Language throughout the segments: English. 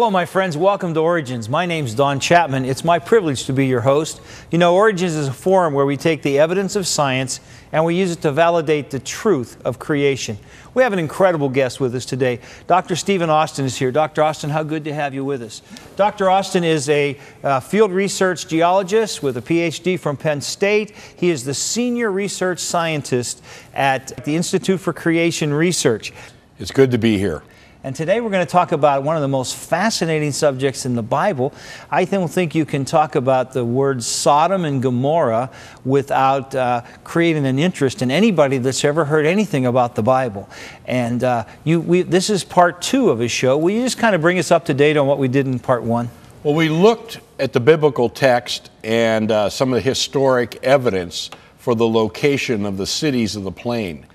Hello, my friends. Welcome to Origins. My name's Don Chapman. It's my privilege to be your host. You know, Origins is a forum where we take the evidence of science and we use it to validate the truth of creation. We have an incredible guest with us today. Dr. Stephen Austin is here. Dr. Austin, how good to have you with us. Dr. Austin is a field research geologist with a PhD from Penn State. He is the senior research scientist at the Institute for Creation Research. It's good to be here. And today we're going to talk about one of the most fascinating subjects in the Bible. I don't think you can talk about the words Sodom and Gomorrah without creating an interest in anybody that's ever heard anything about the Bible. And this is part 2 of his show. Will you just kind of bring us up to date on what we did in part 1? Well, we looked at the biblical text and some of the historic evidence for the location of the cities of the plain.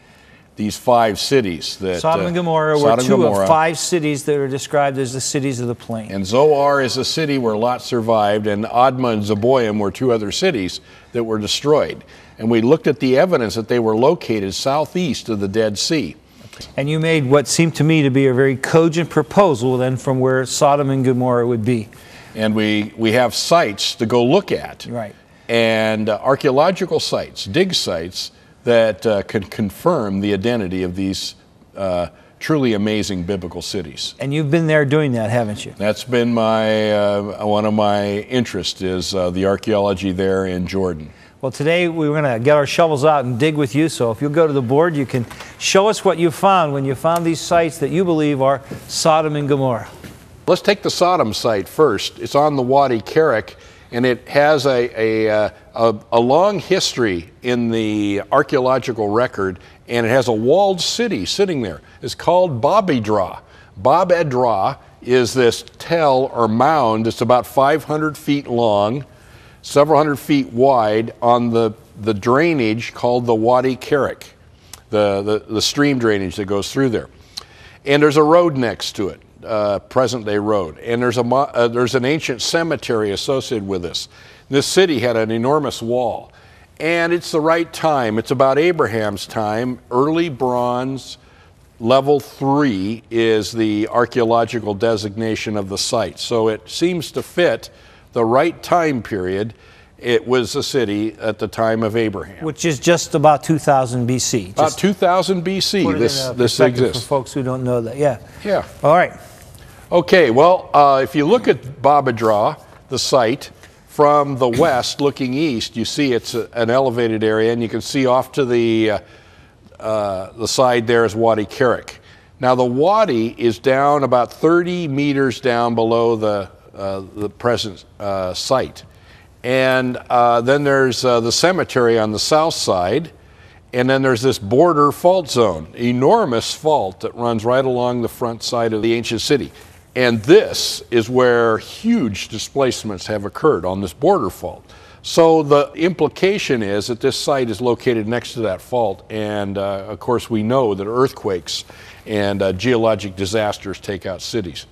These 5 cities that Sodom and Gomorrah were 2 of 5 cities that are described as the cities of the plain. And Zoar is a city where Lot survived, and Admah and Zeboim were 2 other cities that were destroyed. And we looked at the evidence that they were located southeast of the Dead Sea. And you made what seemed to me to be a very cogent proposal then from where Sodom and Gomorrah would be. And we have sites to go look at. Right. And archaeological sites, dig sites, that can confirm the identity of these truly amazing biblical cities. And you've been there doing that, haven't you? That's been my one of my interests is the archaeology there in Jordan. Well, today we're going to get our shovels out and dig with you, so if you'll go to the board, you can show us what you found when you found these sites that you believe are Sodom and Gomorrah. Let's take the Sodom site first. It's on the Wadi Kerak, and it has a long history in the archaeological record, and it has a walled city sitting there. It's called Bab Edra. Bab Edra is this tell or mound. It's about 500 feet long, several hundred feet wide on the drainage called the Wadi Kerak, the stream drainage that goes through there. And there's a road next to it. Present-day road, and there's an ancient cemetery associated with this. This city had an enormous wall, and it's the right time. It's about Abraham's time. Early bronze, level 3 is the archaeological designation of the site, so it seems to fit the right time period. It was a city at the time of Abraham, which is just about 2000 BC. About 2000 BC. This exists for folks who don't know that. Yeah. Yeah. All right. Okay, well, if you look at Bab Edra, the site, from the west looking east, you see it's an elevated area, and you can see off to the side there is Wadi Kerak. Now, the wadi is down about 30 meters down below the present site. And then there's the cemetery on the south side, and then there's this border fault zone, enormous fault that runs right along the front side of the ancient city. And this is where huge displacements have occurred on this border fault. So the implication is that this site is located next to that fault, and of course we know that earthquakes and geologic disasters take out cities.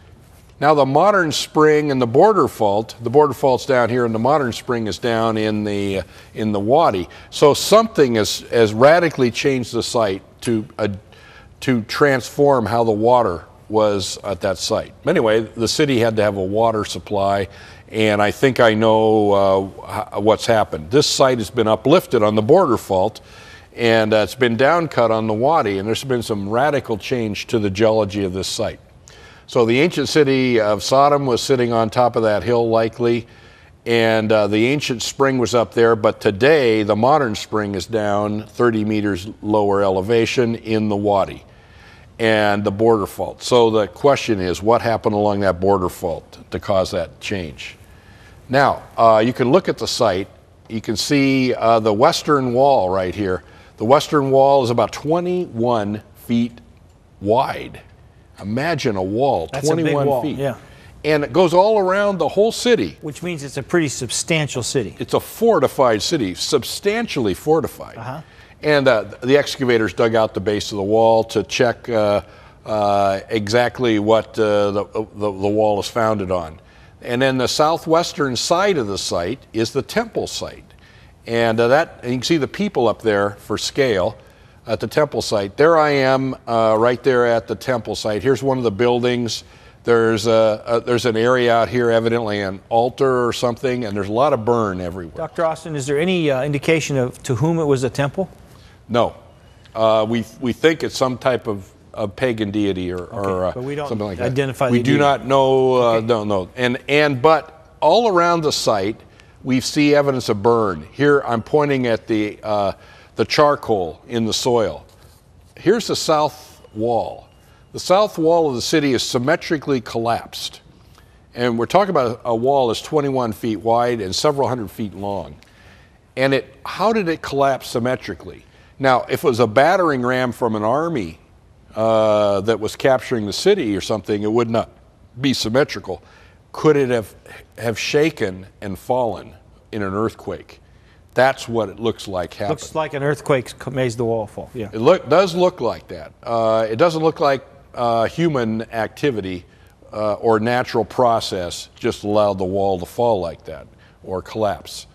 Now the modern spring and the border fault's down here, and the modern spring is down in the wadi. So something has radically changed the site to transform how the water was at that site. Anyway, the city had to have a water supply, and I think I know what's happened. This site has been uplifted on the border fault, and it's been downcut on the wadi, and there's been some radical change to the geology of this site. So the ancient city of Sodom was sitting on top of that hill likely, and the ancient spring was up there, but today the modern spring is down 30 meters lower elevation in the wadi and the border fault. So the question is, what happened along that border fault to cause that change? Now, you can look at the site. You can see the western wall right here. The western wall is about 21 feet wide. Imagine a wall, That's 21 a big wall, feet. yeah. And it goes all around the whole city. Which means it's a pretty substantial city. It's a fortified city, substantially fortified. And the excavators dug out the base of the wall to check exactly what the wall is founded on. And then the southwestern side of the site is the temple site. And you can see the people up there for scale at the temple site. There I am right there at the temple site. Here's one of the buildings There's an area out here, evidently an altar or something, and there's a lot of burn everywhere. Dr. Austin, is there any indication of to whom it was a temple? No. We think it's some type of pagan deity or but we don't something like that. identify we the do deity. not know, Okay. don't know. But all around the site, we see evidence of burn. Here I'm pointing at the charcoal in the soil. Here's the south wall. The south wall of the city is symmetrically collapsed. And we're talking about a wall that's 21 feet wide and several hundred feet long. And how did it collapse symmetrically? Now, if it was a battering ram from an army that was capturing the city or something, it would not be symmetrical. Could it have shaken and fallen in an earthquake? That's what it looks like happened. Looks like an earthquake made the wall fall. Yeah. It does look like that. It doesn't look like human activity or natural process just allowed the wall to fall like that or collapse.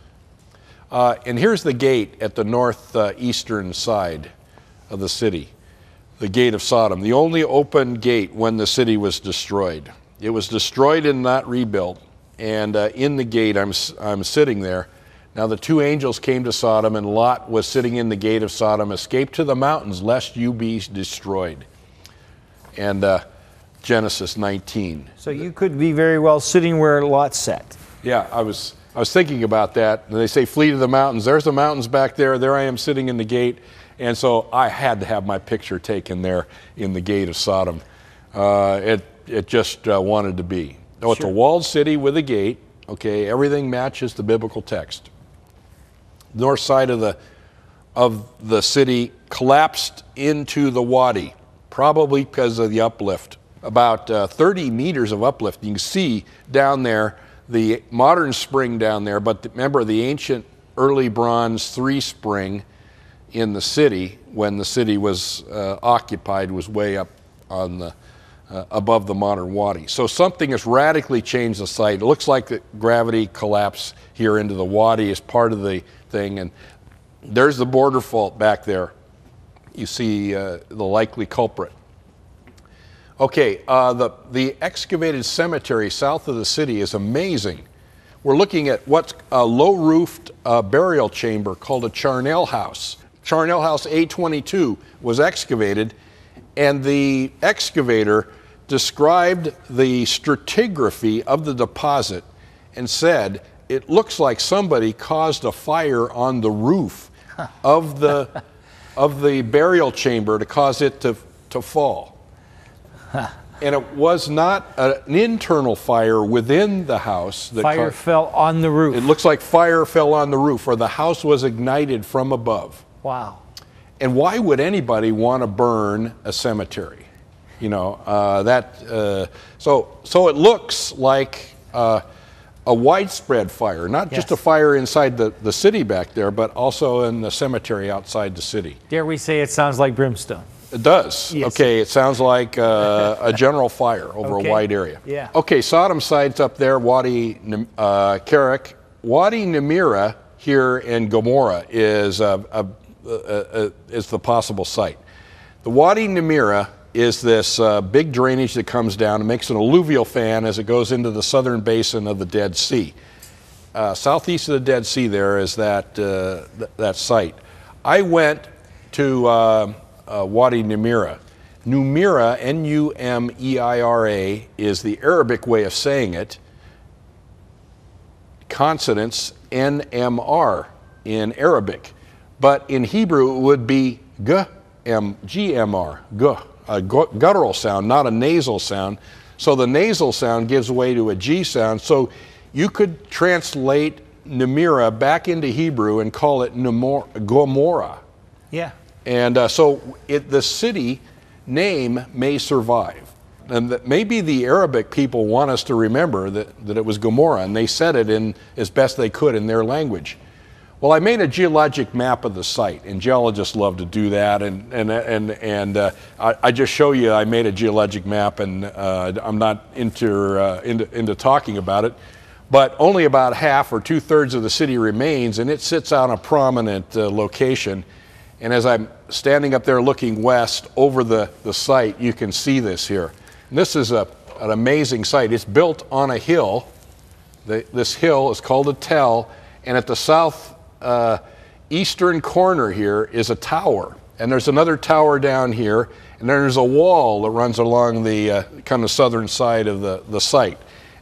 And here's the gate at the northeastern side of the city, the gate of Sodom, the only open gate when the city was destroyed. It was destroyed and not rebuilt, and in the gate I'm sitting there. Now the two angels came to Sodom, and Lot was sitting in the gate of Sodom. Escape to the mountains, lest you be destroyed. And Genesis 19. So you could be very well sitting where Lot sat. Yeah, I was thinking about that. And they say flee to the mountains. There's the mountains back there. There I am sitting in the gate. And so I had to have my picture taken there in the gate of Sodom. It just wanted to be. Oh, it's a walled city with a gate. Okay, everything matches the biblical text. North side of the city collapsed into the wadi, probably because of the uplift. About 30 meters of uplift. You can see down there the modern spring down there, but remember the ancient early bronze 3 spring in the city when the city was occupied was way up on the above the modern wadi. So something has radically changed the site. It looks like the gravity collapse here into the wadi is part of the thing, and there's the border fault back there. You see the likely culprit. Okay, the excavated cemetery south of the city is amazing. We're looking at what's a low-roofed burial chamber called a charnel house. Charnel House A22 was excavated, and the excavator described the stratigraphy of the deposit and said, it looks like somebody caused a fire on the roof of the burial chamber to cause it to fall. And it was not an internal fire within the house. Fire fell on the roof. It looks like fire fell on the roof, or the house was ignited from above. Wow. And why would anybody want to burn a cemetery? You know, so it looks like a widespread fire, not just a fire inside the city back there, but also in the cemetery outside the city. Dare we say it sounds like brimstone? It does. Yes. Okay, it sounds like a general fire over a wide area. Yeah. Okay, Sodom sites up there, Wadi Kerak. Wadi Nemira here in Gomorrah is the possible site. The Wadi Nemira is this big drainage that comes down and makes an alluvial fan as it goes into the southern basin of the Dead Sea. Southeast of the Dead Sea there is that site. I went to Wadi Nemira. Numira, N-U-M-E-I-R-A, is the Arabic way of saying it. Consonants N-M-R in Arabic. But in Hebrew it would be G-M-R, a guttural sound, not a nasal sound. So the nasal sound gives way to a G sound. So you could translate Nemira back into Hebrew and call it Gomorrah. Yeah. And the city name may survive. And maybe the Arabic people want us to remember that it was Gomorrah, and they said it in as best they could in their language. Well, I made a geologic map of the site, and geologists love to do that. I just show you I made a geologic map, and I'm not into talking about it. But only about half or 2/3 of the city remains, and it sits on a prominent location. And as I'm standing up there looking west over the site, you can see this here. And this is a an amazing site. It's built on a hill. This hill is called a tell, and at the south eastern corner here is a tower. And there's another tower down here, and then there's a wall that runs along the kind of southern side of the site.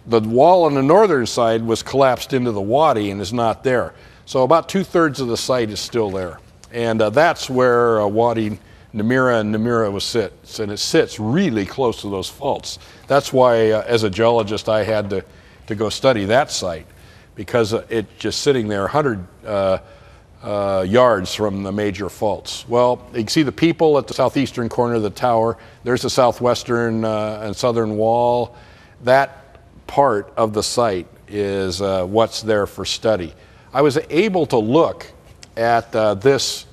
The wall on the northern side was collapsed into the wadi and is not there. So about 2/3 of the site is still there. And that's where Wadi Namira and Namira sits, and it sits really close to those faults. That's why, as a geologist, I had to go study that site, because it's just sitting there 100 yards from the major faults. Well, you can see the people at the southeastern corner of the tower. There's the southwestern and southern wall. That part of the site is what's there for study. I was able to look at this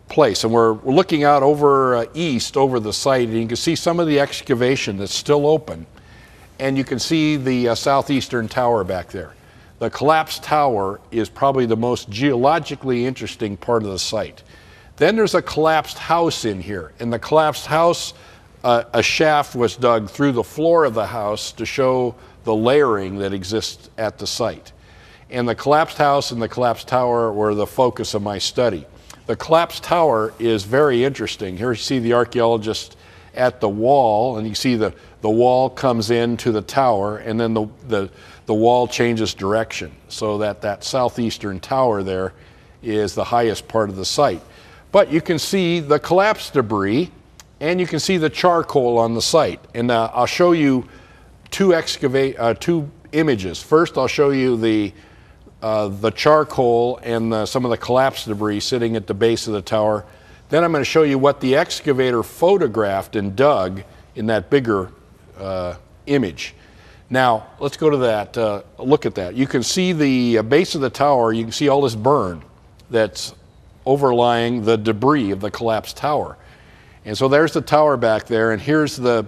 place, and we're looking out over east over the site, and you can see some of the excavation that's still open, and you can see the southeastern tower back there. The collapsed tower is probably the most geologically interesting part of the site. Then there's a collapsed house in here, and the collapsed house, a shaft was dug through the floor of the house to show the layering that exists at the site. And the collapsed house and the collapsed tower were the focus of my study. The collapsed tower is very interesting. Here you see the archaeologist at the wall, and you see the wall comes into the tower, and then the wall changes direction, so that southeastern tower there is the highest part of the site. But you can see the collapsed debris, and you can see the charcoal on the site. And I'll show you two images. First, I'll show you the charcoal and some of the collapsed debris sitting at the base of the tower. Then I'm going to show you what the excavator photographed and dug in that bigger image. Now, let's go to that, look at that. You can see the base of the tower, you can see all this burn that's overlying the debris of the collapsed tower. And so there's the tower back there, and here's the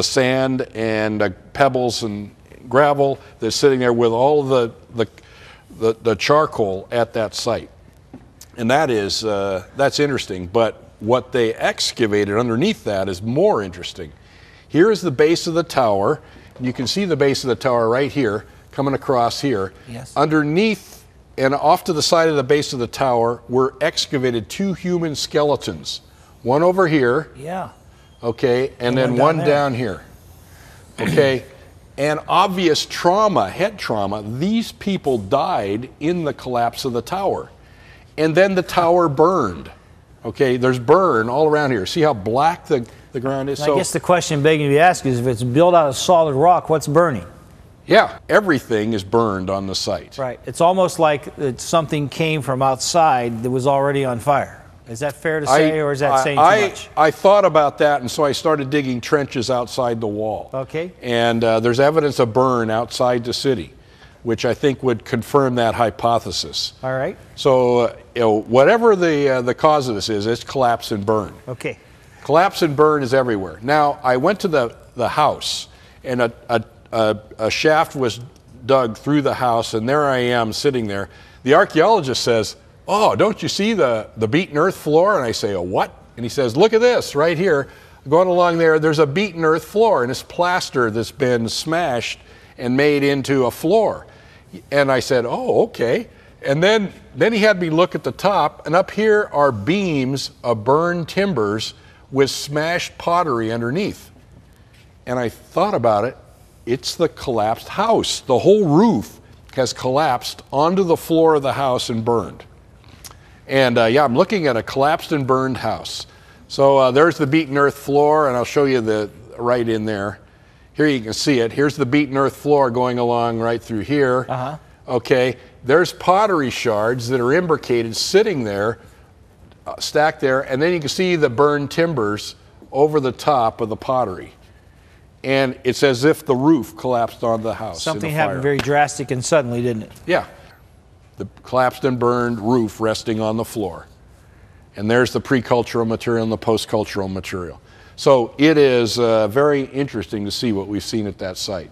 sand and pebbles and gravel that's sitting there with all of the charcoal at that site. And that's interesting, but what they excavated underneath that is more interesting. Here is the base of the tower. You can see the base of the tower right here, coming across here. Yes. Underneath and off to the side of the base of the tower were excavated 2 human skeletons. One over here. Yeah. Okay, and then one down here. Okay, and obvious trauma, head trauma. These people died in the collapse of the tower. And then the tower burned. Okay, there's burn all around here. See how black the ground is? I guess the question begging to be asked is, if it's built out of solid rock, what's burning? Yeah, everything is burned on the site. Right. It's almost like something came from outside that was already on fire. Is that fair to say, or is that saying too much? I thought about that, and so I started digging trenches outside the wall. Okay. And there's evidence of burn outside the city, which I think would confirm that hypothesis. All right. So, whatever the cause of this is, it's collapse and burn. Okay. Collapse and burn is everywhere. Now, I went to the house, and a shaft was dug through the house, and there I am sitting there. The archaeologist says, "Oh, don't you see the beaten earth floor?" And I say, "Oh, what?" And he says, "Look at this right here. Going along there, there's a beaten earth floor, and it's plaster that's been smashed and made into a floor." And I said, "Oh, okay." And then he had me look at the top, and up here are beams of burned timbers with smashed pottery underneath. And I thought about it. It's the collapsed house. The whole roof has collapsed onto the floor of the house and burned. And yeah, I'm looking at a collapsed and burned house. So there's the beaten earth floor, and I'll show you the right in there. Here you can see it. Here's the beaten earth floor going along right through here. Uh-huh. Okay, there's pottery shards that are imbricated sitting there, stacked there, and then you can see the burned timbers over the top of the pottery. And it's as if the roof collapsed on the house. Something happened very drastic and suddenly, didn't it? Yeah. The collapsed and burned roof resting on the floor. And there's the pre-cultural material and the post-cultural material. So it is very interesting to see what we've seen at that site.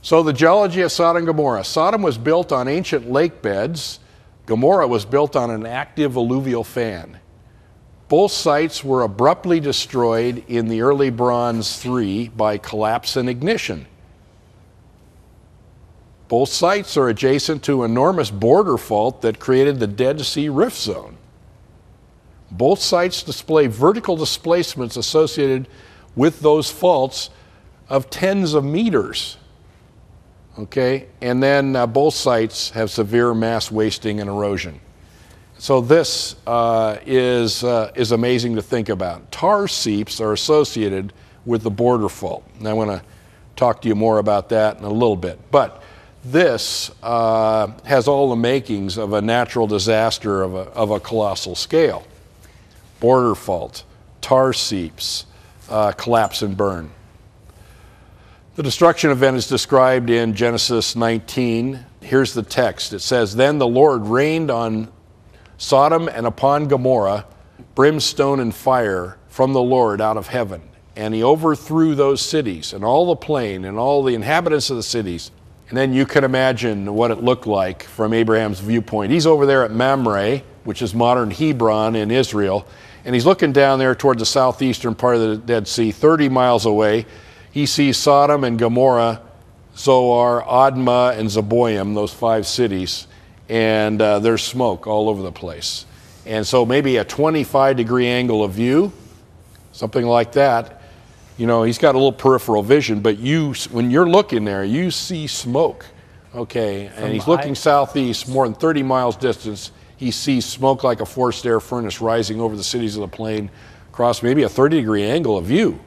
So the geology of Sodom and Gomorrah. Sodom was built on ancient lake beds. Gomorrah was built on an active alluvial fan. Both sites were abruptly destroyed in the early Bronze 3 by collapse and ignition. Both sites are adjacent to an enormous border fault that created the Dead Sea Rift Zone. Both sites display vertical displacements associated with those faults of tens of meters. Okay, and then both sites have severe mass wasting and erosion. So this is amazing to think about. Tar seeps are associated with the border fault, and I want to talk to you more about that in a little bit. But this has all the makings of a natural disaster of a colossal scale. Border fault, tar seeps, collapse and burn. The destruction event is described in Genesis 19. Here's the text. It says, "Then the Lord rained on Sodom and upon Gomorrah brimstone and fire from the Lord out of heaven. And he overthrew those cities and all the plain and all the inhabitants of the cities." And then you can imagine what it looked like from Abraham's viewpoint. He's over there at Mamre, which is modern Hebron in Israel, and he's looking down there toward the southeastern part of the Dead Sea, 30 miles away. He sees Sodom and Gomorrah, Zoar, Admah, and Zeboim, those 5 cities, and there's smoke all over the place. And so maybe a 25-degree angle of view, something like that. You know, he's got a little peripheral vision, but when you're looking there, you see smoke, okay? And he's looking southeast, more than 30 miles distance. He sees smoke like a forced air furnace rising over the cities of the plain, across maybe a 30-degree angle of view.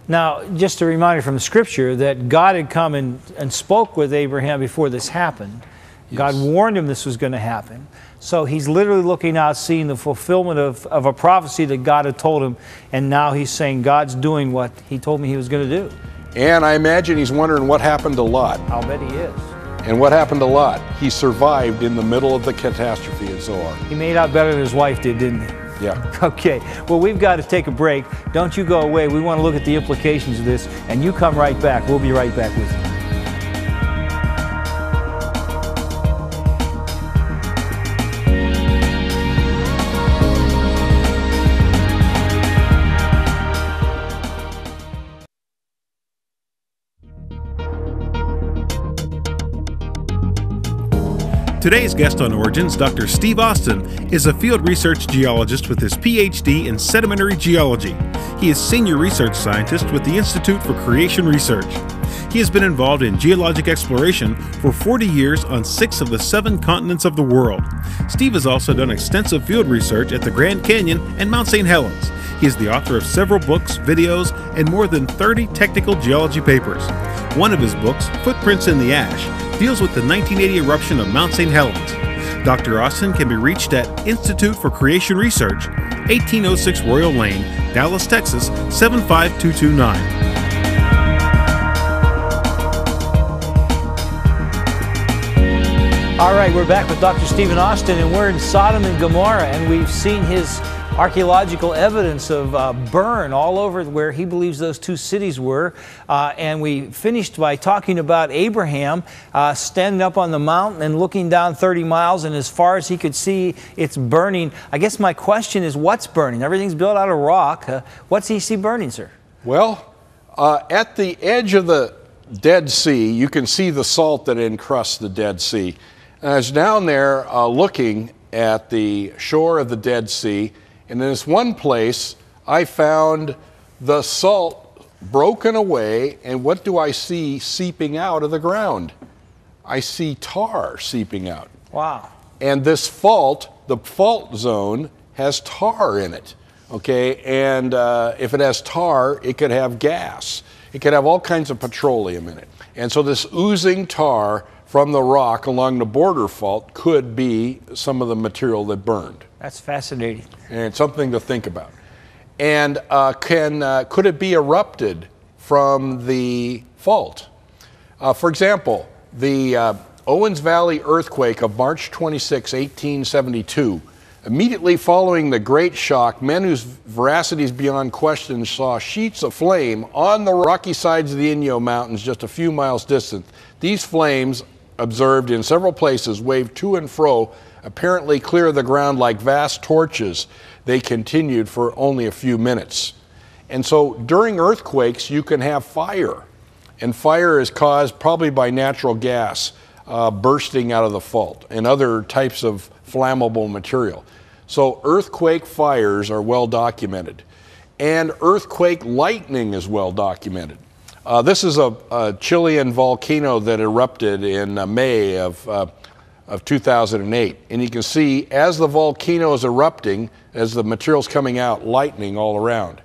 Now, just a reminder from the scripture that God had come and spoke with Abraham before this happened. Yes. God warned him this was going to happen. So he's literally looking out, seeing the fulfillment of a prophecy that God had told him, and now he's saying God's doing what he told me he was going to do. And I imagine he's wondering what happened to Lot. I'll bet he is. And what happened to Lot? He survived in the middle of the catastrophe at Zoar. He made out better than his wife did, didn't he? Yeah. Okay, well, we've got to take a break. Don't you go away. We want to look at the implications of this, and you come right back. We'll be right back with you. Today's guest on Origins, Dr. Steve Austin, is a field research geologist with his PhD in sedimentary geology. He is senior research scientist with the Institute for Creation Research. He has been involved in geologic exploration for 40 years on 6 of the 7 continents of the world. Steve has also done extensive field research at the Grand Canyon and Mount St. Helens. He is the author of several books, videos, and more than 30 technical geology papers. One of his books, Footprints in the Ash, deals with the 1980 eruption of Mount St. Helens. Dr. Austin can be reached at Institute for Creation Research, 1806 Royal Lane, Dallas, Texas, 75229. All right, we're back with Dr. Stephen Austin, and we're in Sodom and Gomorrah, and we've seen his archaeological evidence of burn all over where he believes those 2 cities were. And we finished by talking about Abraham standing up on the mountain and looking down 30 miles, and as far as he could see, it's burning. I guess my question is, what's burning? Everything's built out of rock. What's he see burning, sir? Well, at the edge of the Dead Sea, you can see the salt that encrusts the Dead Sea. And I was down there looking at the shore of the Dead Sea, and in this one place, I found the salt broken away, and what do I see seeping out of the ground? I see tar seeping out. Wow. And this fault, the fault zone, has tar in it, okay? And if it has tar, it could have gas. It could have all kinds of petroleum in it. And so this oozing tar from the rock along the border fault could be some of the material that burned. That's fascinating. And something to think about. And could it be erupted from the fault? For example, the Owens Valley earthquake of March 26, 1872, immediately following the Great Shock, men whose veracity is beyond question saw sheets of flame on the rocky sides of the Inyo Mountains just a few miles distant. These flames observed in several places, waved to and fro, apparently clear of the ground like vast torches. They continued for only a few minutes. And so during earthquakes, you can have fire. And fire is caused probably by natural gas bursting out of the fault and other types of flammable material. So earthquake fires are well documented. And earthquake lightning is well documented. This is a Chilean volcano that erupted in May of 2008. And you can see as the volcano is erupting, as the material's coming out, lightning all around.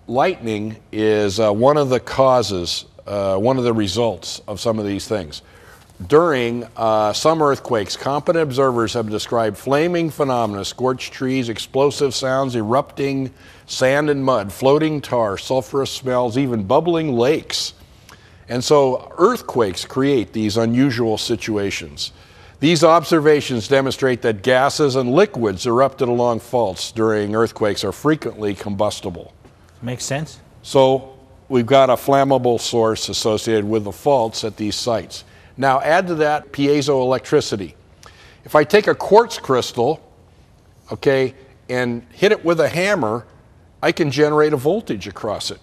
Lightning is one of the causes, one of the results of some of these things. During some earthquakes, competent observers have described flaming phenomena, scorched trees, explosive sounds, erupting sand and mud, floating tar, sulfurous smells, even bubbling lakes. And so earthquakes create these unusual situations. These observations demonstrate that gases and liquids erupted along faults during earthquakes are frequently combustible. Makes sense. So we've got a flammable source associated with the faults at these sites. Now add to that piezoelectricity. If I take a quartz crystal, okay, and hit it with a hammer, I can generate a voltage across it.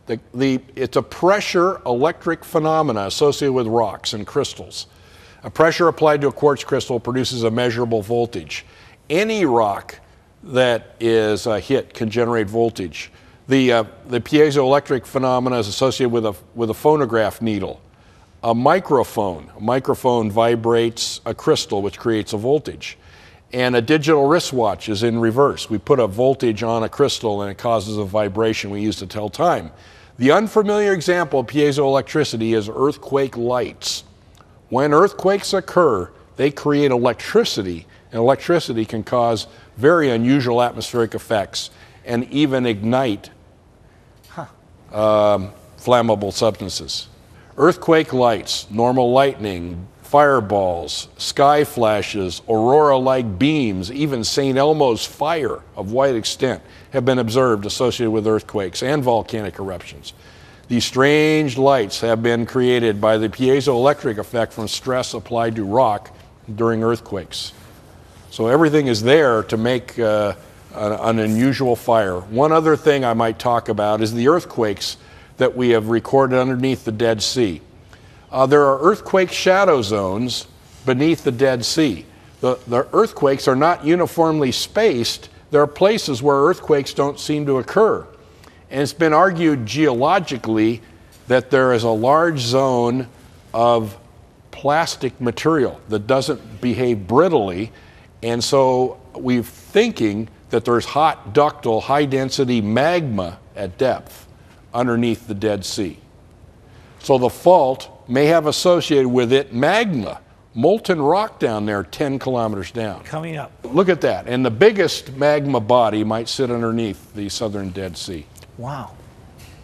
It's a pressure electric phenomena associated with rocks and crystals. A pressure applied to a quartz crystal produces a measurable voltage. Any rock that is hit can generate voltage. The piezoelectric phenomena is associated with a phonograph needle. A microphone vibrates a crystal, which creates a voltage. And a digital wristwatch is in reverse. We put a voltage on a crystal and it causes a vibration we use to tell time. The unfamiliar example of piezoelectricity is earthquake lights. When earthquakes occur, they create electricity, and electricity can cause very unusual atmospheric effects and even ignite flammable substances. Earthquake lights, normal lightning, fireballs, sky flashes, aurora-like beams, even St. Elmo's fire of wide extent have been observed associated with earthquakes and volcanic eruptions. These strange lights have been created by the piezoelectric effect from stress applied to rock during earthquakes. So everything is there to make an unusual fire. One other thing I might talk about is the earthquakes that we have recorded underneath the Dead Sea. There are earthquake shadow zones beneath the Dead Sea. The earthquakes are not uniformly spaced. There are places where earthquakes don't seem to occur. And it's been argued geologically that there is a large zone of plastic material that doesn't behave brittly. And so we're thinking that there's hot, ductile, high-density magma at depth underneath the Dead Sea. So the fault may have associated with it magma, molten rock down there 10 kilometers down. Coming up. Look at that. And the biggest magma body might sit underneath the southern Dead Sea. Wow.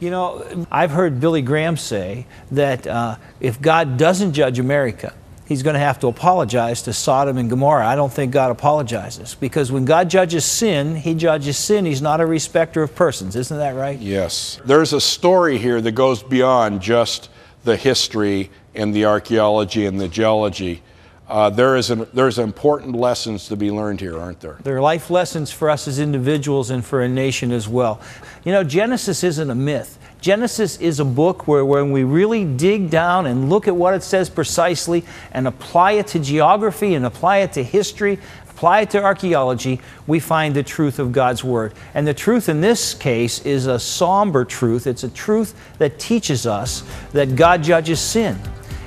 You know, I've heard Billy Graham say that if God doesn't judge America, He's going to have to apologize to Sodom and Gomorrah. I don't think God apologizes, because when God judges sin, He judges sin. He's not a respecter of persons. Isn't that right? Yes. There's a story here that goes beyond just the history and the archaeology and the geology. There's important lessons to be learned here, aren't there? There are life lessons for us as individuals and for a nation as well. You know, Genesis isn't a myth. Genesis is a book where when we really dig down and look at what it says precisely and apply it to geography and apply it to history, apply it to archaeology, we find the truth of God's Word. And the truth in this case is a somber truth. It's a truth that teaches us that God judges sin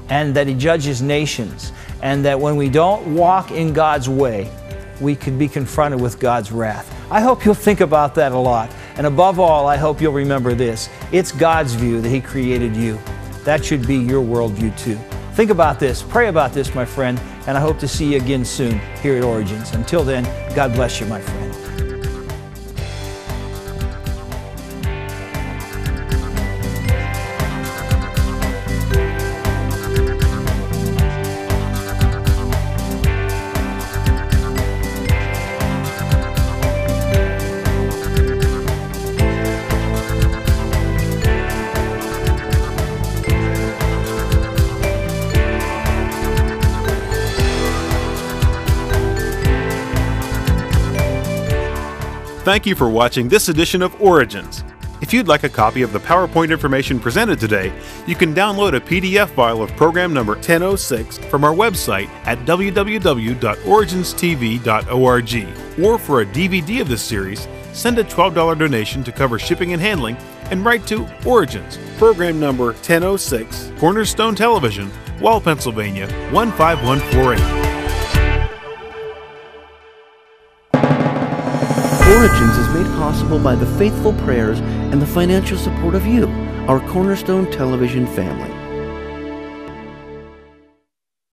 and that He judges nations, and that when we don't walk in God's way, we could be confronted with God's wrath. I hope you'll think about that a lot. And above all, I hope you'll remember this. It's God's view that He created you. That should be your worldview too. Think about this, pray about this, my friend, and I hope to see you again soon here at Origins. Until then, God bless you, my friend. Thank you for watching this edition of Origins. If you'd like a copy of the PowerPoint information presented today, you can download a PDF file of program number 1006 from our website at www.originstv.org. Or for a DVD of this series, send a $12 donation to cover shipping and handling and write to Origins, program number 1006, Cornerstone Television, Wall, Pennsylvania 15148. Origins is made possible by the faithful prayers and the financial support of you, our Cornerstone Television family.